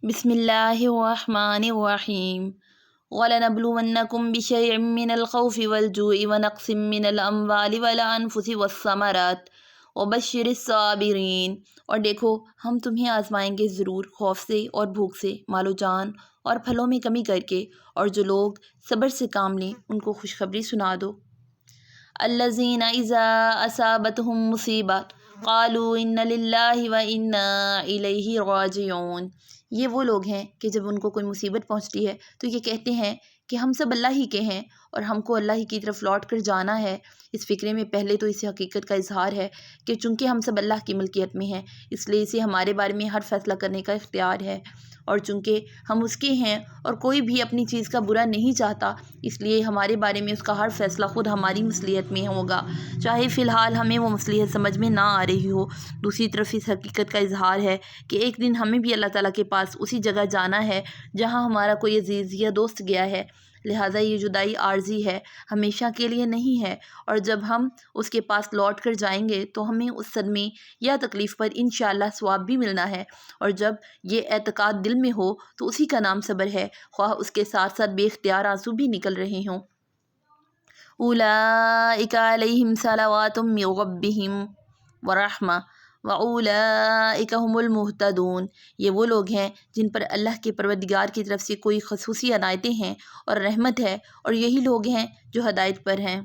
بسم اللہ الرحمن الرحیم وَلَنَبْلُوَنَّكُمْ بِشَيْءٍ مِّنَ الْخَوْفِ وَالْجُوعِ وَنَقْصٍ مِّنَ الْأَمْوَالِ وَالْأَنفُسِ وَالثَّمَرَاتِ وَبَشِّرِ الصَّابِرِينَ۔ اور دیکھو ہم تمہیں آزمائیں گے ضرور، خوف سے اور بھوک سے، مال و جان اور پھلوں میں کمی کر کے، اور جو لوگ صبر سے کام لیں ان کو خوشخبری سنا دو۔ الذین اذا اصابتهم مصیبۃ قالوا ان للہ وانا الیہ راجعون۔ یہ وہ لوگ ہیں کہ جب ان کو کوئی مصیبت پہنچتی ہے تو یہ کہتے ہیں کہ ہم سب اللہ ہی کے ہیں اور ہم کو اللہ ہی کی طرف لوٹ کر جانا ہے۔ اس فکرے میں پہلے تو اس حقیقت کا اظہار ہے کہ چونکہ ہم سب اللہ کی ملکیت میں ہیں اس لیے اسے ہمارے بارے میں ہر فیصلہ کرنے کا اختیار ہے، اور چونکہ ہم اس کے ہیں اور کوئی بھی اپنی چیز کا برا نہیں چاہتا اس لیے ہمارے بارے میں اس کا ہر فیصلہ خود ہماری مصلحت میں ہوگا، چاہے فی الحال ہمیں وہ مصلحت سمجھ میں نہ آ رہی ہو۔ دوسری طرف اس حقیقت کا اظہار ہے کہ ایک دن ہمیں بھی اللہ تعالیٰ کے پاس اسی جگہ جانا ہے جہاں ہمارا کوئی عزیز یا دوست گیا ہے، لہٰذا یہ جدائی عارضی ہے، ہمیشہ کے لیے نہیں ہے، اور جب ہم اس کے پاس لوٹ کر جائیں گے تو ہمیں اس صدمے یا تکلیف پر انشاءاللہ ثواب بھی ملنا ہے، اور جب یہ اعتقاد دل میں ہو تو اسی کا نام صبر ہے، خواہ اس کے ساتھ ساتھ بے اختیار آنسو بھی نکل رہے ہوں۔ اولئک علیہم صلوات من ربہم ورحمہ وَأُولَئِكَ هُمُ الْمُهْتَدُونَ۔ یہ وہ لوگ ہیں جن پر اللہ کے پروردگار کی طرف سے کوئی خصوصی عنایتیں ہیں اور رحمت ہے، اور یہی لوگ ہیں جو ہدایت پر ہیں۔